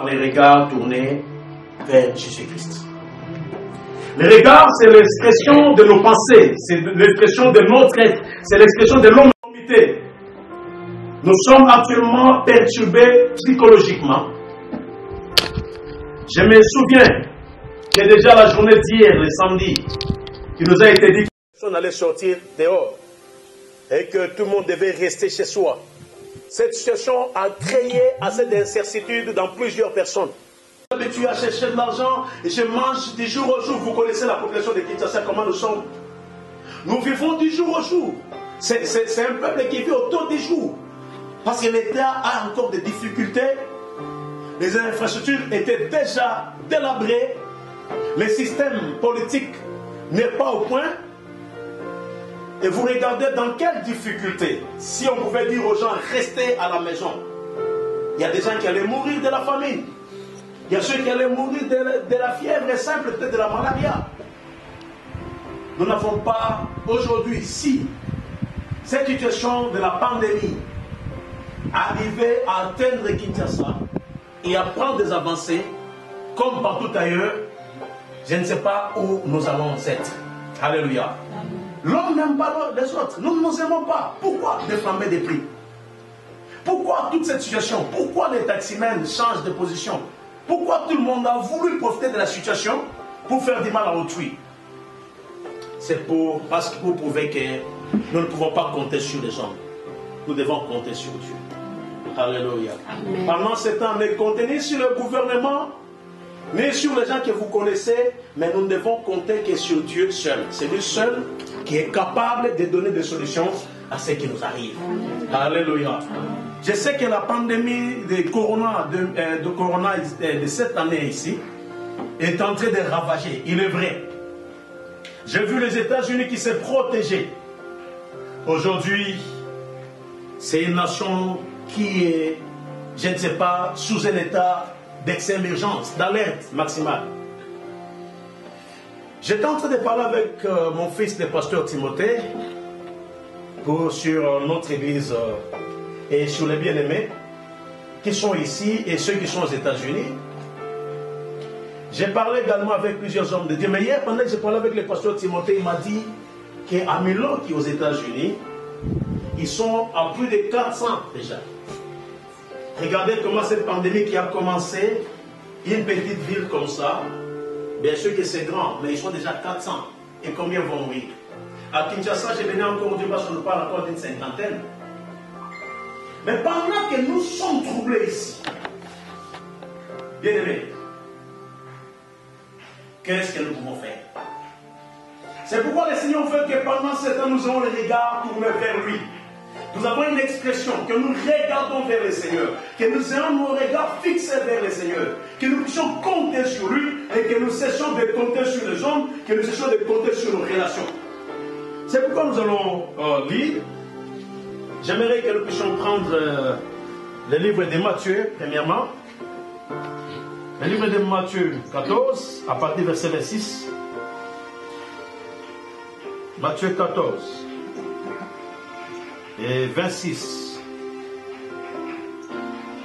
les regards tournés vers Jésus-Christ. Les regards, c'est l'expression de nos pensées, c'est l'expression de notre être, c'est l'expression de l'humanité. Nous sommes actuellement perturbés psychologiquement. Je me souviens que déjà la journée d'hier, le samedi, il nous a été dit que personne allait sortir dehors et que tout le monde devait rester chez soi. Cette situation a créé assez d'incertitude dans plusieurs personnes. Tu as cherché de l'argent et je mange du jour au jour. Vous connaissez la population de Kinshasa, comment nous sommes. Nous vivons du jour au jour. C'est un peuple qui vit au taux des jours. Parce que l'État a encore des difficultés. Les infrastructures étaient déjà délabrées. Le système politique n'est pas au point. Et vous regardez dans quelles difficultés. Si on pouvait dire aux gens, restez à la maison. Il y a des gens qui allaient mourir de la famine. Il y a ceux qui allaient mourir de la fièvre simple, peut-être de la malaria. Nous n'avons pas aujourd'hui, si cette situation de la pandémie arrivait à atteindre Kinshasa et à prendre des avancées, comme partout ailleurs, je ne sais pas où nous allons être. Alléluia. L'homme n'aime pas les autres. Nous ne nous aimons pas. Pourquoi déflamber des prix? Pourquoi toute cette situation? Pourquoi les taximens changent de position? Pourquoi tout le monde a voulu profiter de la situation pour faire du mal à autrui? C'est parce que vous prouvez que nous ne pouvons pas compter sur les hommes. Nous devons compter sur Dieu. Alléluia. Amen. Pendant ce temps, ne comptez ni sur le gouvernement, ni sur les gens que vous connaissez, mais nous ne devons compter que sur Dieu seul. C'est lui seul qui est capable de donner des solutions à ce qui nous arrive. Alléluia. Je sais que la pandémie de corona de cette année ici est en train de ravager. Il est vrai. J'ai vu les États-Unis qui s'est protégés. Aujourd'hui, c'est une nation qui est, je ne sais pas, sous un état d'emergence, d'alerte maximale. J'étais en train de parler avec mon fils, le pasteur Timothée, sur notre église et sur les bien-aimés qui sont ici et ceux qui sont aux États-Unis. J'ai parlé également avec plusieurs hommes de Dieu. Mais hier, pendant que j'ai parlé avec le pasteur Timothée, il m'a dit qu'à Milwaukee, aux États-Unis, ils sont à plus de 400 déjà. Regardez comment cette pandémie qui a commencé, une petite ville comme ça, bien sûr que c'est grand, mais ils sont déjà 400. Et combien vont mourir? À Kinshasa, j'ai venu encore dire parce qu'on nous parle encore d'une cinquantaine. Mais pendant que nous sommes troublés ici, bien aimés, qu'est-ce que nous pouvons faire? C'est pourquoi le Seigneur veut que pendant ce temps, nous ayons les regards tournés vers lui. Nous avons une expression, que nous regardons vers le Seigneur, que nous ayons nos regards fixés vers le Seigneur, que nous puissions compter sur lui et que nous cessions de compter sur les hommes, que nous cessions de compter sur nos relations. C'est pourquoi nous allons lire. J'aimerais que nous puissions prendre le livre de Matthieu, premièrement. Le livre de Matthieu 14, à partir du verset 26. Matthieu 14 et 26.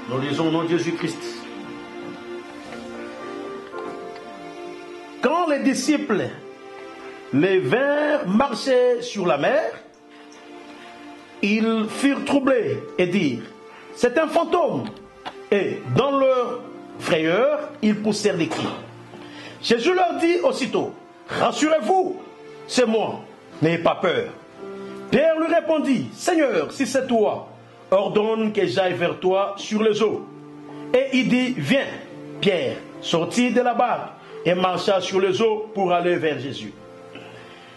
Nous lisons au nom de Jésus-Christ. Quand les disciples les vinrent marcher sur la mer, ils furent troublés et dirent, c'est un fantôme. Et dans leur frayeur, ils poussèrent des cris. Jésus leur dit aussitôt, rassurez-vous, c'est moi, n'ayez pas peur. Pierre lui répondit, Seigneur, si c'est toi, ordonne que j'aille vers toi sur les eaux. Et il dit, viens. Pierre sortit de la barque et marcha sur les eaux pour aller vers Jésus.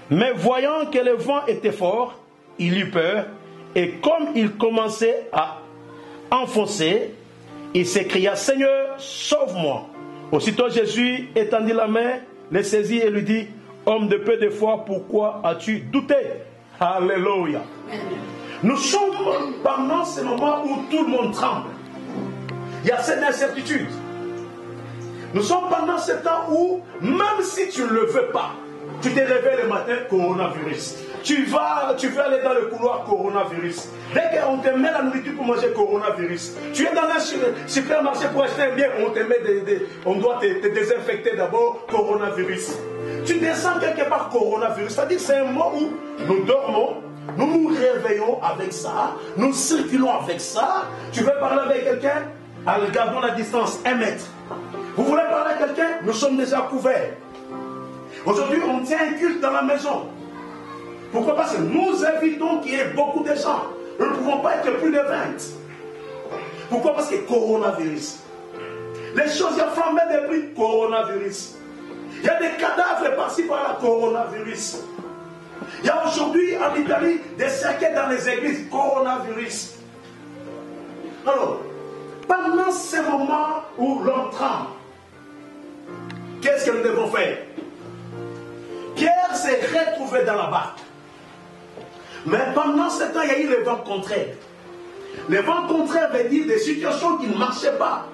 Mais voyant que le vent était fort, il eut peur, et comme il commençait à enfoncer, il s'écria, Seigneur, sauve-moi. Aussitôt Jésus étendit la main, le saisit et lui dit, homme de peu de foi, pourquoi as-tu douté? Alléluia. Nous sommes pendant ce moment où tout le monde tremble. Il y a cette incertitude. Nous sommes pendant ce temps où, même si tu ne le veux pas, Tu te réveilles le matin, coronavirus. Tu veux aller dans le couloir, coronavirus. Dès qu'on te met la nourriture pour manger, coronavirus. Tu es dans un supermarché pour acheter un bien, on doit te désinfecter d'abord, coronavirus. Tu descends quelque part, coronavirus. C'est-à-dire que c'est un moment où nous dormons, nous nous réveillons avec ça, nous circulons avec ça. Tu veux parler avec quelqu'un, gardons la distance, 1 mètre. Vous voulez parler à quelqu'un, nous sommes déjà couverts. Aujourd'hui, on tient un culte dans la maison. Pourquoi? Parce que nous évitons qu'il y ait beaucoup de gens. Nous ne pouvons pas être plus de 20. Pourquoi? Parce que coronavirus. Les choses, il y a flambé des prix, coronavirus. Il y a des cadavres par-ci par-là, coronavirus. Il y a aujourd'hui en Italie des cercueils dans les églises, coronavirus. Alors, pendant ces moments où l'on tremble, qu'est-ce que nous devons faire? Pierre s'est retrouvé dans la barque. Mais pendant ce temps, il y a eu le vent contraire. Le vent contraire veut dire des situations qui ne marchaient pas.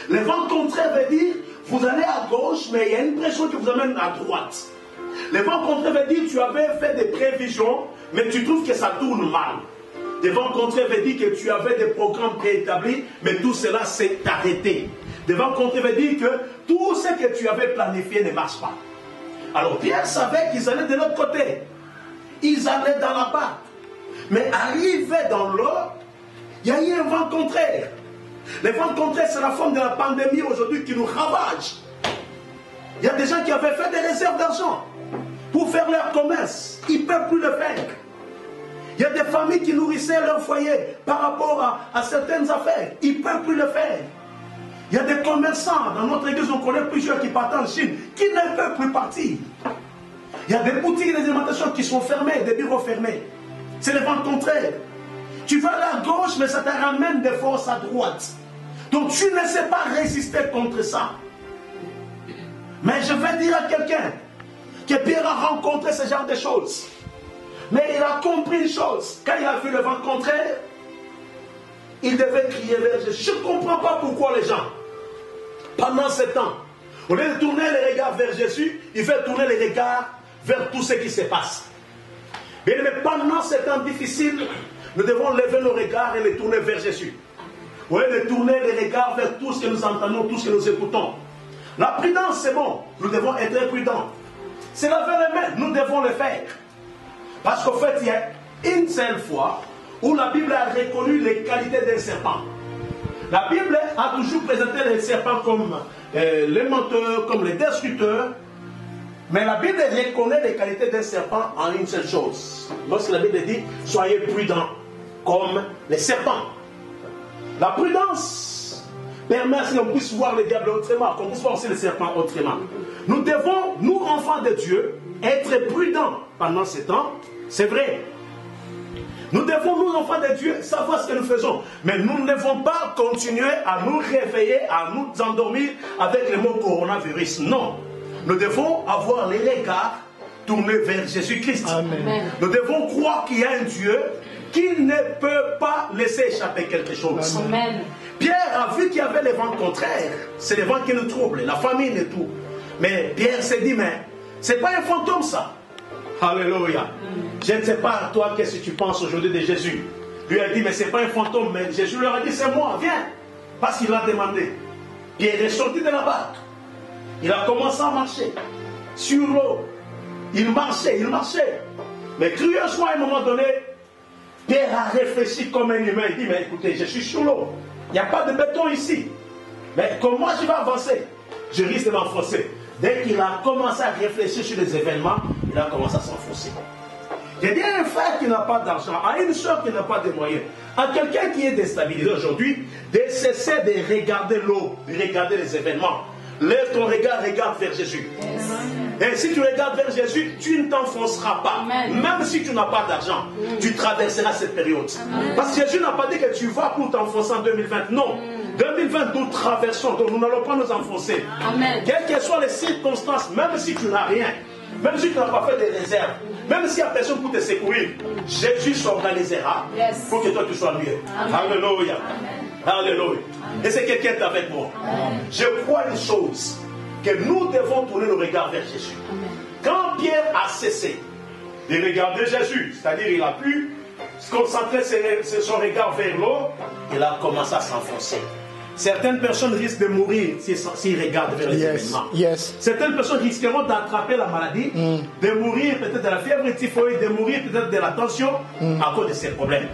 Le vent contraire veut dire, vous allez à gauche, mais il y a une pression qui vous amène à droite. Le vent contraire veut dire, tu avais fait des prévisions, mais tu trouves que ça tourne mal. Le vent contraire veut dire que tu avais des programmes préétablis, mais tout cela s'est arrêté. Le vent contraire veut dire que tout ce que tu avais planifié ne marche pas. Alors Pierre savait qu'ils allaient de l'autre côté. Ils allaient dans la barque. Mais arrivés dans l'eau, il y a eu un vent contraire. Le vent contraire, c'est la forme de la pandémie aujourd'hui qui nous ravage. Il y a des gens qui avaient fait des réserves d'argent pour faire leur commerce. Ils ne peuvent plus le faire. Il y a des familles qui nourrissaient leur foyer par rapport à certaines affaires. Ils ne peuvent plus le faire. Il y a des commerçants, dans notre église, on connaît plusieurs qui partent en Chine, qui ne peuvent plus partir. Il y a des boutiques d'alimentation qui sont fermées, des bureaux fermés. C'est le vent contraire. Tu vas à gauche, mais ça te ramène des forces à droite. Donc tu ne sais pas résister contre ça. Mais je vais dire à quelqu'un que Pierre a rencontré ce genre de choses. Mais il a compris une chose. Quand il a vu le vent contraire, il devait crier vers Jésus. Je ne comprends pas pourquoi les gens, pendant ce temps, au lieu de tourner les regards vers Jésus, il fait tourner les regards vers tout ce qui se passe. Mais pendant ce temps difficile, nous devons lever nos regards et les tourner vers Jésus. Oui, de tourner les regards vers tout ce que nous entendons, tout ce que nous écoutons. La prudence, c'est bon. Nous devons être prudents. C'est laver les mains. Nous devons le faire. Parce qu'en fait, il y a une seule fois où la Bible a reconnu les qualités d'un serpent. La Bible a toujours présenté les serpents comme les menteurs, comme les destructeurs. Mais la Bible reconnaît les qualités d'un serpent en une seule chose. Lorsque la Bible dit, soyez prudents comme les serpents. La prudence permet à ce qu'on puisse voir le diable autrement, qu'on puisse voir aussi le serpent autrement. Nous devons, nous enfants de Dieu, être prudents pendant ce temps. C'est vrai. Nous devons, nous enfants de Dieu, savoir ce que nous faisons. Mais nous ne devons pas continuer à nous réveiller, à nous endormir avec le mot coronavirus. Non. Nous devons avoir les regards tournés vers Jésus-Christ. Nous devons croire qu'il y a un Dieu qui ne peut pas laisser échapper quelque chose. Amen. Pierre a vu qu'il y avait les vents contraires. C'est les vents qui nous troublent, la famine et tout. Mais Pierre s'est dit, mais ce n'est pas un fantôme ça. Alléluia. Je ne sais pas toi qu'est-ce que tu penses aujourd'hui de Jésus. Lui a dit, mais ce n'est pas un fantôme. Mais Jésus leur a dit, c'est moi, viens. Parce qu'il l'a demandé. Pierre est sorti de la barque. Il a commencé à marcher sur l'eau. Il marchait. Mais curieusement, à un moment donné, Pierre a réfléchi comme un humain. Il dit, mais écoutez, je suis sur l'eau. Il n'y a pas de béton ici. Mais comment je vais avancer? Je risque de m'enfoncer. Dès qu'il a commencé à réfléchir sur les événements, il a commencé à s'enfoncer. J'ai dit à un frère qui n'a pas d'argent, à une soeur qui n'a pas de moyens, à quelqu'un qui est déstabilisé aujourd'hui, de cesser de regarder l'eau, de regarder les événements. Lève ton regard, regarde vers Jésus. Et si tu regardes vers Jésus, tu ne t'enfonceras pas. Amen. Même si tu n'as pas d'argent, tu traverseras cette période. Amen. Parce que Jésus n'a pas dit que tu vas pour t'enfoncer en 2020. Non. 2020, nous traversons, donc nous n'allons pas nous enfoncer. Amen. Quelles que soient les circonstances, même si tu n'as rien, même si tu n'as pas fait des réserves, même s'il n'y a personne pour te secourir, Jésus s'organisera pour que toi tu sois mieux. Alléluia. Alléluia. Et c'est quelqu'un qui est avec moi. Amen. Je crois une chose, que nous devons tourner le regard vers Jésus. Amen. Quand Pierre a cessé de regarder Jésus, c'est-à-dire il a pu se concentrer son regard vers l'eau, il a commencé à s'enfoncer. Certaines personnes risquent de mourir s'ils regardent vers les événements. Certaines personnes risqueront d'attraper la maladie, de mourir peut-être de la fièvre typhoïde, de mourir peut-être de la tension à cause de ces problèmes.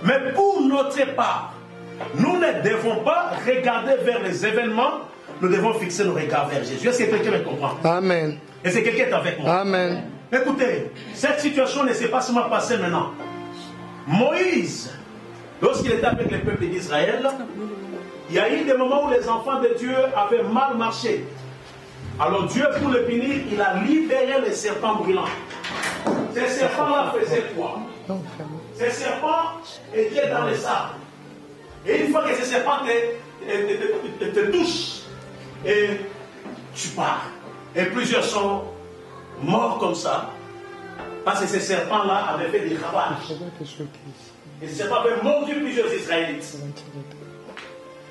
Mais pour notre part, nous ne devons pas regarder vers les événements, nous devons fixer nos regards vers Jésus. Est-ce que quelqu'un me comprend? Amen. Est-ce que quelqu'un est avec moi? Amen. Écoutez, cette situation ne s'est pas seulement passée maintenant. Moïse, lorsqu'il était avec le peuple d'Israël, il y a eu des moments où les enfants de Dieu avaient mal marché. Alors Dieu, pour le punir, il a libéré les serpents brûlants. Ces serpents-là faisaient quoi? Ces serpents étaient dans les sables. Et une fois que ces serpents te touchent, et tu pars. Et plusieurs sont morts comme ça, parce que ces serpents-là avaient fait des ravages. Et ces serpents avaient mordu plusieurs Israélites.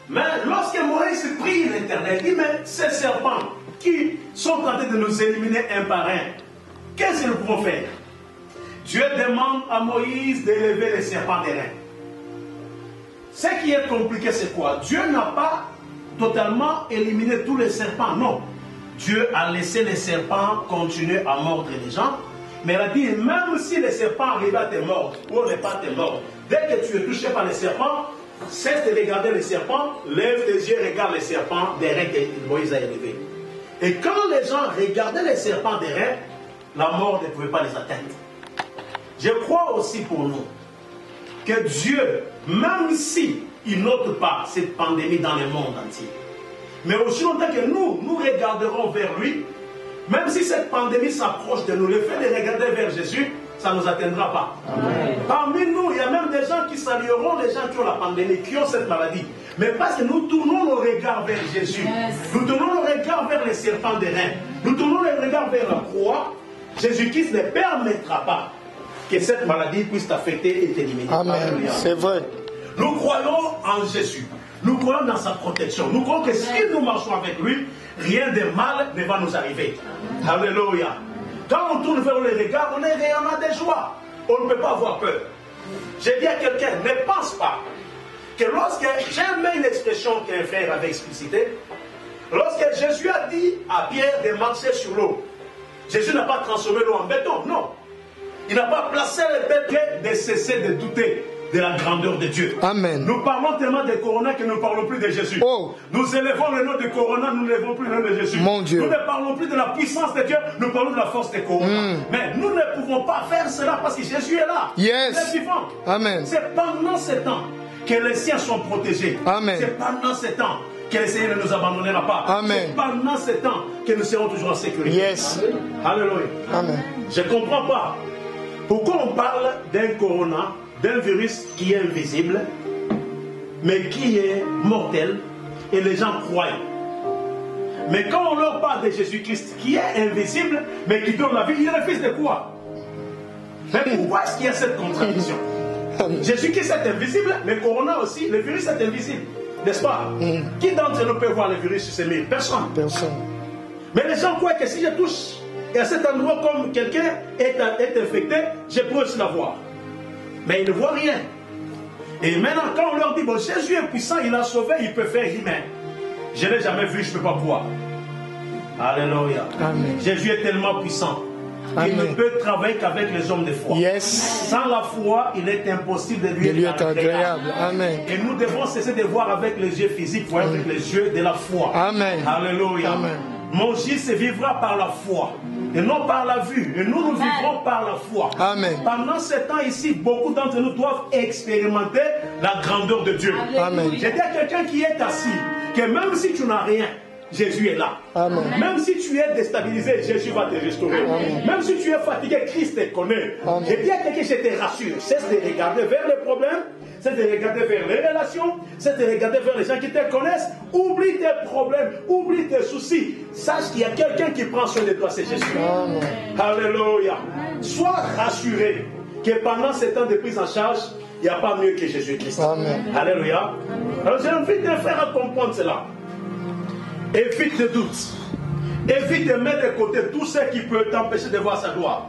Mais lorsque Moïse prie l'Éternel, il dit, mais ces serpents qui sont en train de nous éliminer un par un, qu'est-ce que nous pouvons faire? Dieu demande à Moïse d'élever les serpents des reins. Ce qui est compliqué, c'est quoi? Dieu n'a pas totalement éliminé tous les serpents, non. Dieu a laissé les serpents continuer à mordre les gens, mais il a dit, même si les serpents arrivent à te mordre, ou on n'est pas te mordre, dès que tu es touché par les serpents, cesse de regarder les serpents, lève tes yeux, regarde les serpents des reins que Moïse a élevés. Et quand les gens regardaient les serpents des reins, la mort ne pouvait pas les atteindre. Je crois aussi pour nous que Dieu, même si il n'ôte pas cette pandémie dans le monde entier, mais aussi longtemps que nous regarderons vers lui, même si cette pandémie s'approche de nous, le fait de regarder vers Jésus, ça ne nous atteindra pas. Amen. Parmi nous, il y a même des gens qui salueront les gens qui ont la pandémie, qui ont cette maladie. Mais parce que nous tournons nos regards vers Jésus, nous tournons nos regards vers les serpents des reins, nous tournons les regards vers la croix, Jésus-Christ ne permettra pas que cette maladie puisse t'affecter et t'éliminer. Amen. C'est vrai. Nous croyons en Jésus. Nous croyons dans sa protection. Nous croyons que si nous marchons avec lui, rien de mal ne va nous arriver. Alléluia. Quand on tourne vers les regards, on a des joies. On ne peut pas avoir peur. J'ai dit à quelqu'un, ne pense pas que lorsque, j'aime une expression qu'un frère avait explicitée, lorsque Jésus a dit à Pierre de marcher sur l'eau, Jésus n'a pas transformé l'eau en béton, non. Il n'a pas placé les bêtes de cesser de douter de la grandeur de Dieu. Amen. Nous parlons tellement de Corona que nous ne parlons plus de Jésus. Oh. Nous élevons le nom de Corona, nous n'élevons plus le nom de Jésus. Mon Dieu. Nous ne parlons plus de la puissance de Dieu, nous parlons de la force de Corona. Mais nous ne pouvons pas faire cela parce que Jésus est là. Yes. Il est vivant. Amen. C'est pendant ce temps que les siens sont protégés. Amen. C'est pendant ce temps que le Seigneur ne nous abandonnera pas. Amen. C'est pendant ce temps que nous serons toujours en sécurité. Yes. Alléluia. Amen. Je ne comprends pas. Pourquoi on parle d'un corona, d'un virus qui est invisible, mais qui est mortel, et les gens croient. Mais quand on leur parle de Jésus-Christ, qui est invisible, mais qui donne la vie, ils refusent de quoi? Mais pourquoi est-ce qu'il y a cette contradiction? Jésus-Christ est invisible, mais corona aussi, le virus est invisible. N'est-ce pas? Qui d'entre nous peut voir le virus sur ses mains? Personne. Personne. Mais les gens croient que si je touche, et à cet endroit, comme quelqu'un est infecté, je peux aussi la voir. Mais ils ne voient rien. Et maintenant, quand on leur dit, bon, Jésus est puissant, il a sauvé, il peut faire humain. Je ne l'ai jamais vu, je ne peux pas voir. Alléluia. Amen. Jésus est tellement puissant qu'il ne peut travailler qu'avec les hommes de foi. Yes. Sans la foi, il est impossible de lui être agréable. Amen. Et nous devons cesser de voir avec les yeux physiques, voir avec les yeux de la foi. Amen. Alléluia. Amen. Mon juste vivra par la foi et non par la vue. Et nous vivrons par la foi. Amen. Pendant ce temps ici, beaucoup d'entre nous doivent expérimenter la grandeur de Dieu. Amen. J'ai dit à quelqu'un qui est assis que même si tu n'as rien, Jésus est là. Amen. Même si tu es déstabilisé, Jésus va te restaurer. Amen. Même si tu es fatigué, Christ te connaît. J'ai dit à quelqu'un, je te rassure, cesse de regarder vers les problèmes, cesse de regarder vers les relations, cesse de regarder vers les gens qui te connaissent. Oublie tes problèmes, oublie tes soucis. Sache qu'il y a quelqu'un qui prend soin de toi, c'est Jésus. Amen. Alléluia. Sois rassuré que pendant ces temps de prise en charge, il n'y a pas mieux que Jésus-Christ. Alléluia. Alors j'invite les frères à comprendre cela. Évite le doute. évite de mettre de côté tout ce qui peut t'empêcher de voir sa gloire.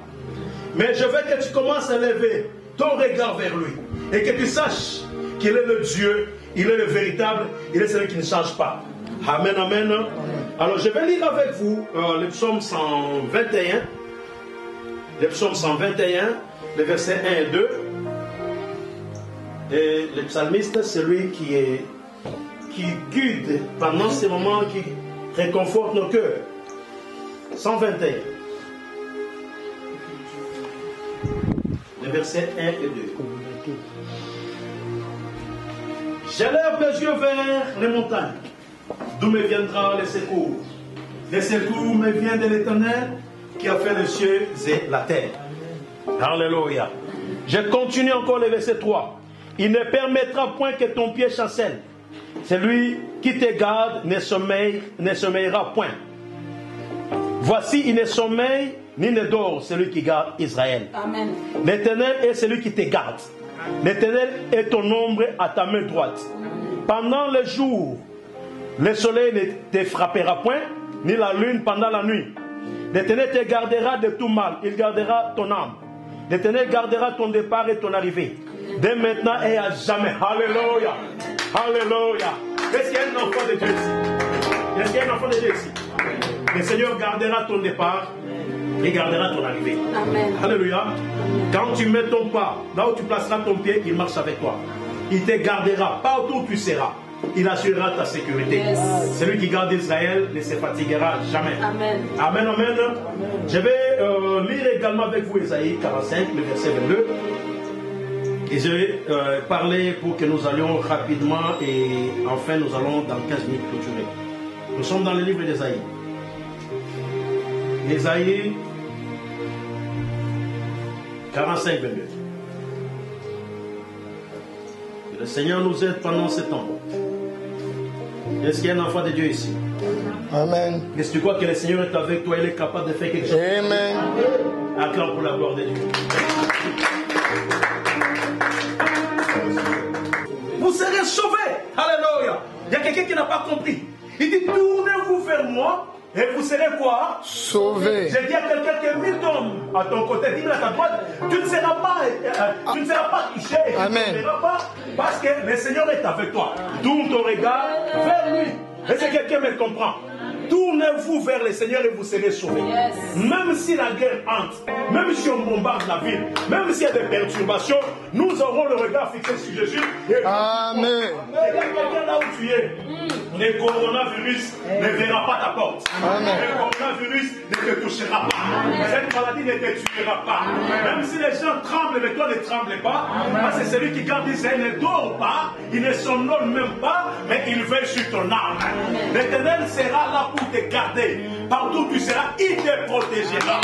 Mais je veux que tu commences à lever ton regard vers lui et que tu saches qu'il est le Dieu, il est le véritable, il est celui qui ne change pas. Amen, amen. Alors je vais lire avec vous le psaume 121. Le psaume 121, les versets 1 et 2. Et le psalmiste, c'est lui qui guide pendant ces moments, qui réconforte nos cœurs. 121. Les versets 1 et 2. J'élève les yeux vers les montagnes. D'où me viendra le secours? Le secours me vient de l'Éternel qui a fait les cieux et la terre. Alléluia. Je continue encore le verset 3. Il ne permettra point que ton pied chancelle. Celui qui te garde ne sommeillera point. Voici, il ne sommeille ni ne dort celui qui garde Israël. Amen. L'Éternel est celui qui te garde. L'Éternel est ton ombre à ta main droite. Pendant le jour, le soleil ne te frappera point, ni la lune pendant la nuit. L'Éternel te gardera de tout mal. Il gardera ton âme. L'Éternel gardera ton départ et ton arrivée. Dès maintenant et à jamais. Alléluia. Alléluia. Est-ce qu'il y a un enfant de Dieu ici? Est-ce qu'il y a un enfant de Dieu ici? Le Seigneur gardera ton départ et gardera ton arrivée. Amen. Alléluia. Quand tu mets ton pas, là où tu placeras ton pied, il marche avec toi. Il te gardera partout où tu seras. Il assurera ta sécurité. Yes. Celui qui garde Israël ne se fatiguera jamais. Amen. Amen, amen. Amen. Je vais lire également avec vous Isaïe 45, le verset 22. Et je vais parler pour que nous allions rapidement et enfin nous allons dans 15 minutes clôturer. Nous sommes dans le livre d'Isaïe. Isaïe 45, 22. Que le Seigneur nous aide pendant ce temps. Est-ce qu'il y a un enfant de Dieu ici? Amen. Est-ce que tu crois que le Seigneur est avec toi? Il est capable de faire quelque chose? Amen. Acclame pour la gloire de Dieu. Vous serez sauvés. Alléluia. Il y a quelqu'un qui n'a pas compris. Il dit, tournez-vous vers moi et vous serez quoi? Sauvés. J'ai dit à quelqu'un qui est 1000 hommes à ton côté, 10 000 à ta droite, tu ne seras pas touché. Amen. Tu ne seras pas parce que le Seigneur est avec toi. Tourne ton regard vers lui. Est-ce que quelqu'un me comprend? Tournez-vous vers le Seigneur et vous serez sauvés. Yes. Même si la guerre hante, même si on bombarde la ville, même s'il y a des perturbations, nous aurons le regard fixé sur Jésus. Amen. Regarde quelqu'un là où tu es. Le coronavirus ne verra pas ta porte. Amen. Le coronavirus ne te touchera pas. Amen. Cette maladie ne te tuera pas. Amen. Même si les gens tremblent, mais toi ne trembles pas. Amen. Parce que celui qui garde Israël ne dort pas, il ne somnole même pas, mais il veille sur ton âme. L'Éternel sera là pour te garder. Partout où tu seras, il te protégera.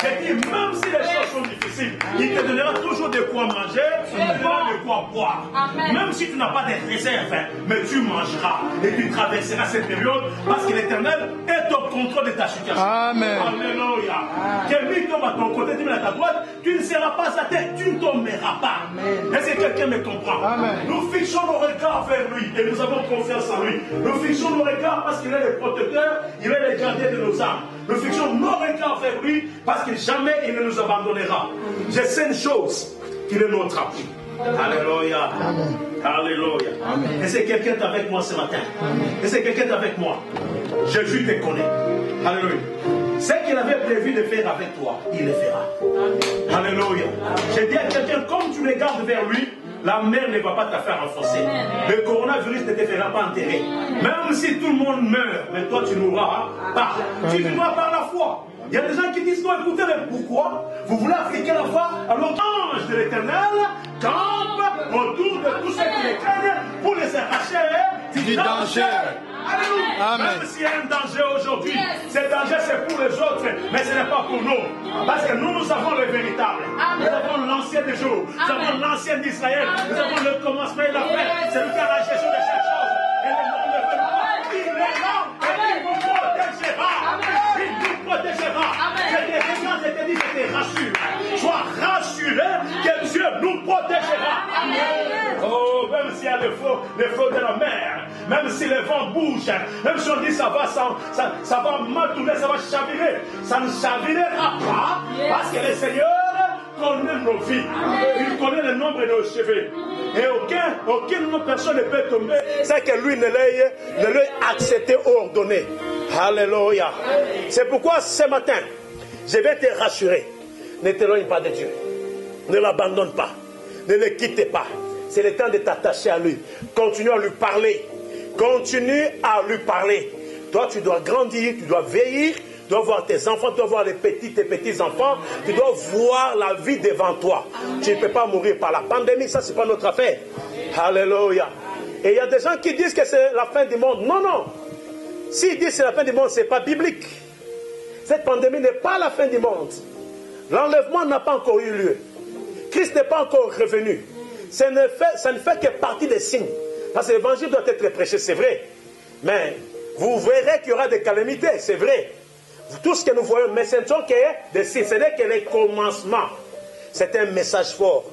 Et dit, même si les choses sont difficiles, il te donnera toujours de quoi manger, il te donnera de quoi boire. Amen. Même si tu n'as pas de réserve, mais tu mangeras et tu traverseras cette période parce que l'Éternel est au contrôle de ta situation. Amen. Alléluia. Quelqu'un tombe à ton côté, tu mets à ta droite, tu ne seras pas à terre, tu ne tomberas pas. Est-ce que quelqu'un me comprend? Amen. Nous fixons nos regards vers lui et nous avons confiance en lui. Nous fixons nos regards parce qu'il est le protecteur, il est le gardien de nos âmes. Nous fixons nos regards vers lui parce que jamais il ne nous abandonnera. Je sais une chose, qu'il est notre appui. Alléluia. Amen. Alléluia. Amen. Est-ce que quelqu'un est avec moi ce matin? Est-ce que quelqu'un est avec moi? Jésus te connaît. Alléluia. Ce qu'il avait prévu de faire avec toi, il le fera. Amen. Alléluia. J'ai dit à quelqu'un, comme tu regardes vers lui, la mer ne va pas te faire enfoncer. Le coronavirus ne te fera pas enterrer. Même si tout le monde meurt, mais toi tu n'auras pas. Tu vivras par la foi. Il y a des gens qui disent, non, écoutez, mais pourquoi vous voulez appliquer la foi? Alors l'ange de l'Éternel campe autour de tous ceux qui les craignent pour les arracher du danger. Alléluia. Même s'il y a un danger aujourd'hui, ce danger c'est pour les autres, mais ce n'est pas pour nous. Parce que nous avons le véritable. Nous avons l'ancien des jours. Nous avons l'ancien d'Israël. Nous avons le commencement et la fin. C'est lui qui a la gestion de chaque chose. Et le monde ne veut pas. Il est là et il nous protégera. Il nous protégera. Je te dis, je te rassure. Sois rassuré que Dieu nous protégera. Oh, même s'il y a le feu de la mer, même si le vent bouge, même si on dit ça va mal tourner, ça va chavirer, ça ne chavirera pas, parce que le Seigneur connaît nos vies. Il connaît le nombre de nos cheveux. Et aucune autre personne ne peut tomber sans que lui ne l'ait accepté ou ordonné. Alléluia. C'est pourquoi ce matin, je vais te rassurer. Ne t'éloigne pas de Dieu. Ne l'abandonne pas. Ne le quitte pas. C'est le temps de t'attacher à lui. Continue à lui parler. Continue à lui parler. Toi, tu dois grandir, tu dois vieillir, tu dois voir tes enfants, tu dois voir tes petits-enfants, tu dois voir la vie devant toi. Tu ne peux pas mourir par la pandémie, ça, c'est pas notre affaire. Alléluia. Et il y a des gens qui disent que c'est la fin du monde. Non, non. S'ils disent que c'est la fin du monde, ce n'est pas biblique. Cette pandémie n'est pas la fin du monde. L'enlèvement n'a pas encore eu lieu. Christ n'est pas encore revenu. Ça ne fait que partie des signes. Parce que l'évangile doit être prêché, c'est vrai. Mais vous verrez qu'il y aura des calamités, c'est vrai. Tout ce que nous voyons, mais ce ne sont que des signes. Ce n'est que les commencements. C'est un message fort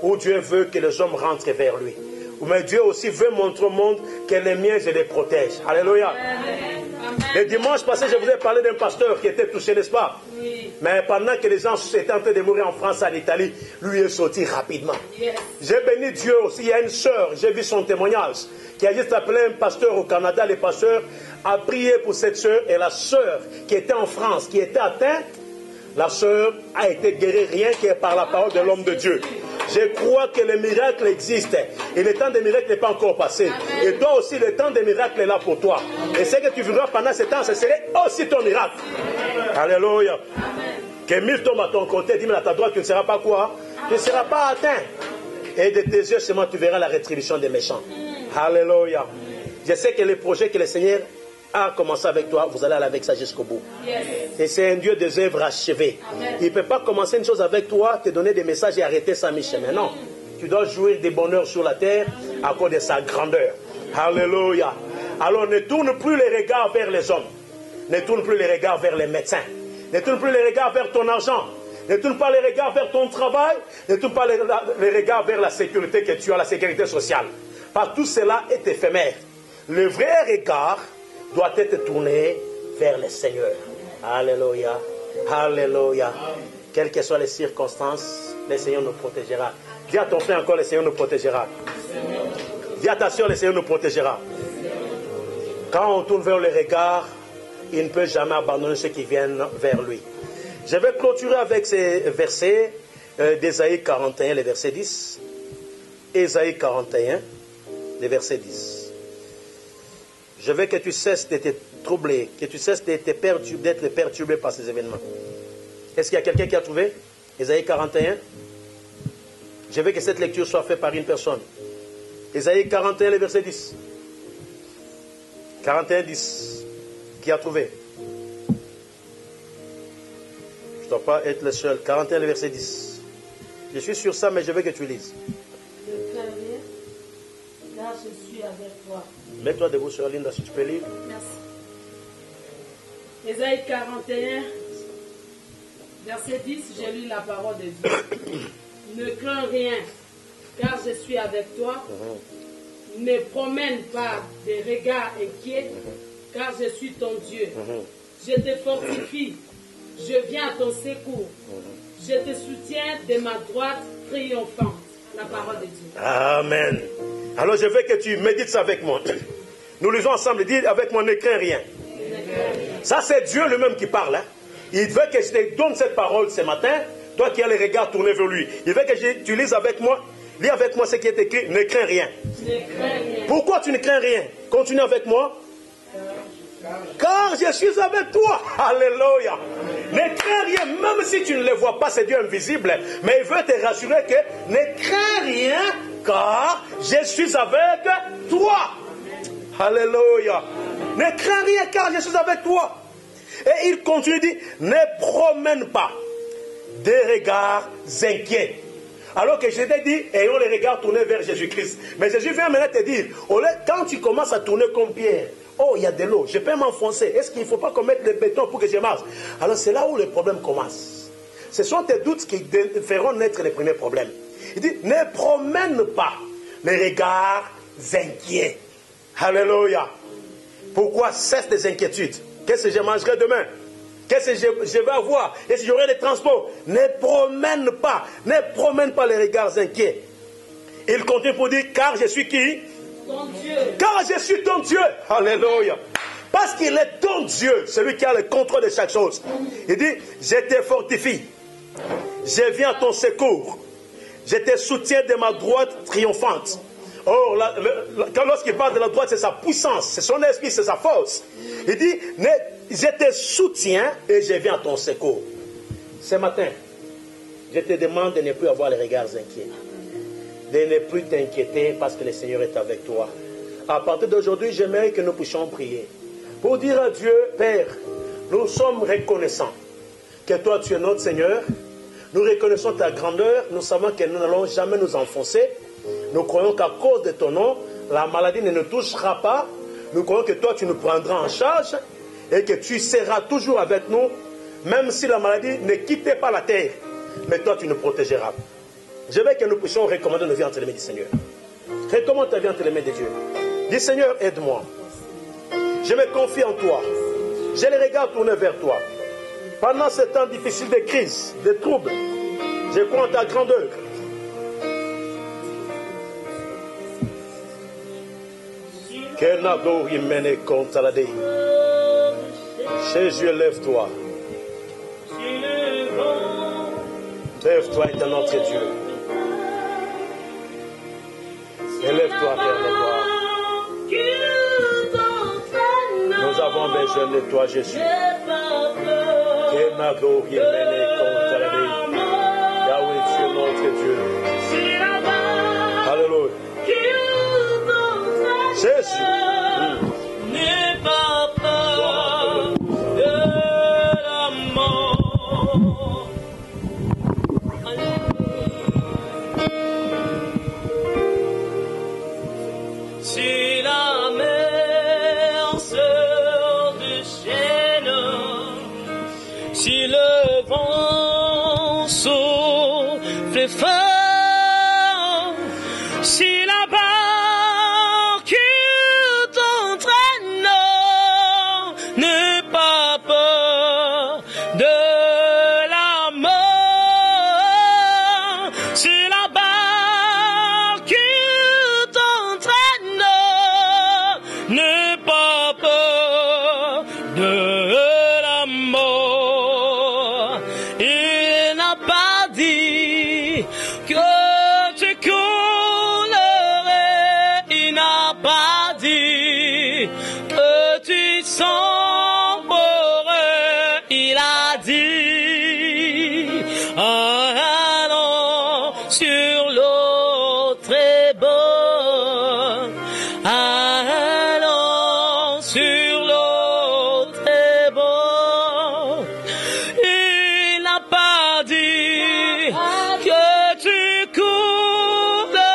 où Dieu veut que les hommes rentrent vers lui. Mais Dieu aussi veut montrer au monde que les miens, je les protège. Alléluia. Le dimanche passé, je vous ai parlé d'un pasteur qui était touché, n'est-ce pas? Oui. Mais pendant que les gens étaient en train de mourir en France, en Italie, lui est sorti rapidement. Yes. J'ai béni Dieu aussi. Il y a une sœur, j'ai vu son témoignage, qui a juste appelé un pasteur au Canada. Le pasteur a prié pour cette sœur. Et la sœur qui était en France, qui était atteinte, la sœur a été guérie rien que par la parole de l'homme de Dieu. Je crois que le miracle existe. Et le temps des miracles n'est pas encore passé. Amen. Et toi aussi, le temps des miracles est là pour toi. Amen. Et ce que tu vivras pendant ce temps, ce serait aussi ton miracle. Amen. Alléluia. Amen. Que 1000 tombent à ton côté, 10 000 à ta droite, tu ne seras pas quoi? Tu ne seras pas atteint. Et de tes yeux seulement, tu verras la rétribution des méchants. Alléluia. Je sais que les projets que le Seigneur a commencé avec toi, vous allez aller avec ça jusqu'au bout. Yes. Et c'est un Dieu des œuvres achevées. Amen. Il ne peut pas commencer une chose avec toi, te donner des messages et arrêter ça mi-chemin. Non. Tu dois jouir des bonheurs sur la terre à cause de sa grandeur. Alléluia. Alors ne tourne plus les regards vers les hommes. Ne tourne plus les regards vers les médecins. Ne tourne plus les regards vers ton argent. Ne tourne pas les regards vers ton travail. Ne tourne pas les regards vers la sécurité que tu as, la sécurité sociale. Parce que tout cela est éphémère. Le vrai regard doit être tourné vers le Seigneur. Alléluia. Alléluia. Quelles que soient les circonstances, le Seigneur nous protégera. Dis à ton frère encore, le Seigneur nous protégera. Dis à ta soeur, le Seigneur nous protégera. Quand on tourne vers le regard, il ne peut jamais abandonner ceux qui viennent vers lui. Je vais clôturer avec ces versets d'Ésaïe 41, le verset 10. Ésaïe 41, le verset 10. Je veux que tu cesses de te troubler, que tu cesses d'être perturbé par ces événements. Est-ce qu'il y a quelqu'un qui a trouvé Ésaïe 41? Je veux que cette lecture soit faite par une personne. Ésaïe 41, le verset 10. 41, 10. Qui a trouvé? Je ne dois pas être le seul. 41, le verset 10. Je suis sur ça, mais je veux que tu lises. Ne crains rien, car je suis avec toi. Mets-toi debout sur Linda si tu peux lire. Merci. Ésaïe 41, verset 10, j'ai lu la parole de Dieu. Ne crains rien, car je suis avec toi. Ne promène pas des regards inquiets, car je suis ton Dieu. Je te fortifie, je viens à ton secours. Je te soutiens de ma droite triomphante. La parole de Dieu. Amen. Alors je veux que tu médites ça avec moi. Nous lisons ensemble, dis avec moi, ne crains rien. Ça c'est Dieu lui-même qui parle. Hein. Il veut que je te donne cette parole ce matin, toi qui as les regards tournés vers lui. Il veut que tu lises avec moi, lis avec moi ce qui est écrit, ne crains rien. Pourquoi tu ne crains rien? Continue avec moi. Car je suis avec toi. Alléluia. Ne crains rien, même si tu ne le vois pas, c'est Dieu invisible. Mais il veut te rassurer que ne crains rien, car je suis avec toi. Alléluia. Ne crains rien, car je suis avec toi. Et il continue, dit, ne promène pas des regards inquiets. Alors que je t'ai dit, ayons les regards tournés vers Jésus-Christ. Mais Jésus vient maintenant te dire, quand tu commences à tourner comme Pierre, oh, il y a de l'eau, je peux m'enfoncer. Est-ce qu'il ne faut pas qu'on mette le béton pour que je marche? Alors c'est là où le problème commence. Ce sont tes doutes qui feront naître les premiers problèmes. Il dit, ne promène pas les regards inquiets. Alléluia. Pourquoi cesse des inquiétudes? Qu'est-ce que je mangerai demain? Qu'est-ce que je vais avoir? Est-ce que j'aurai des transports? Ne promène pas les regards inquiets. Il continue pour dire, car je suis qui? Ton Dieu. Car je suis ton Dieu. Alléluia. Parce qu'il est ton Dieu, celui qui a le contrôle de chaque chose. Il dit, je te fortifie. Je viens à ton secours. Je te soutiens de ma droite triomphante. Or, lorsqu'il parle de la droite, c'est sa puissance, c'est son esprit, c'est sa force. Il dit, je te soutiens et je viens à ton secours. Ce matin, je te demande de ne plus avoir les regards inquiets. De ne plus t'inquiéter parce que le Seigneur est avec toi. À partir d'aujourd'hui, j'aimerais que nous puissions prier. Pour dire à Dieu, Père, nous sommes reconnaissants que toi, tu es notre Seigneur. Nous reconnaissons ta grandeur. Nous savons que nous n'allons jamais nous enfoncer. Nous croyons qu'à cause de ton nom, la maladie ne nous touchera pas. Nous croyons que toi, tu nous prendras en charge et que tu seras toujours avec nous, même si la maladie ne quittait pas la terre. Mais toi, tu nous protégeras. Je veux que nous puissions recommander nos vies entre les mains du Seigneur. Recommande ta vie entre les mains de Dieu. Dis, Seigneur, aide-moi. Je me confie en toi. J'ai les regards tournés vers toi. Pendant ces temps difficiles de crise, de troubles, je crois en ta grandeur. Jésus, lève-toi. Lève-toi, est notre Dieu. Élève-toi vers le gloire. Nous avons besoin de toi, Jésus. Yahweh, tu es notre Dieu. Alléluia. Jésus. N'aie pas peur de la mort. Si la mer se déchaîne, si le vent souffle fort, si la barque t'entraîne, n'aie pas peur de la mort. Si la barque t'entraîne, n'aie pas peur de la mort. Il n'a pas dit que tu coulerais, il n'a pas dit que tu sombrerais, il a dit allons sur l'eau très bonne, allons sur l'eau très bonne. Il n'a pas dit que tu coulerais,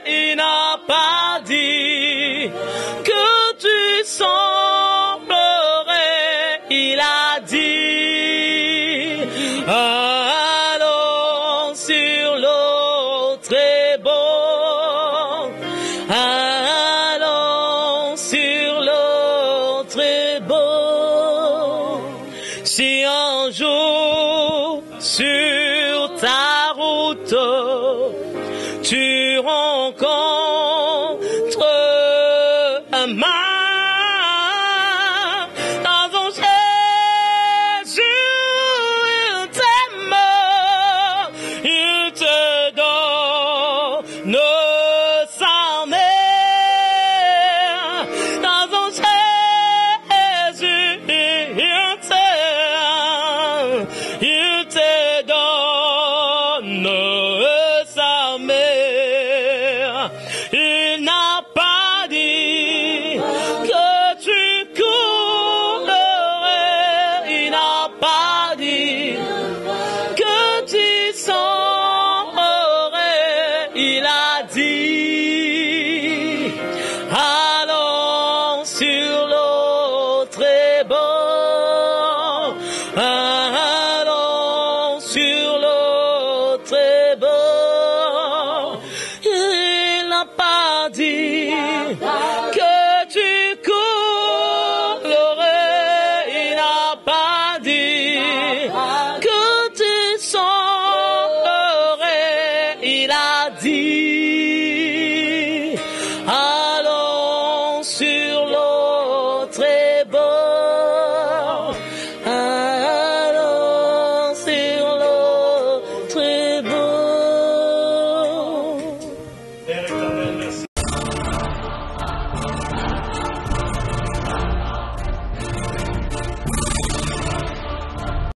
il n'a pas dit que tu sombrerais, il a dit allons sur l'eau très bonne, allons sur l'eau très bonne. Si un jour sur ta route tu rencontres un mal, dans ton Jésus il t'aime, il te donne sa mère, dans ton Jésus il t'aime, il te donne sa mère. Il n'a pas dit que tu coulerais, il n'a pas dit que tu sombrerais, il a dit allons sur l'eau très bonne, allons sur l'eau très bonne. Il n'a pas dit il a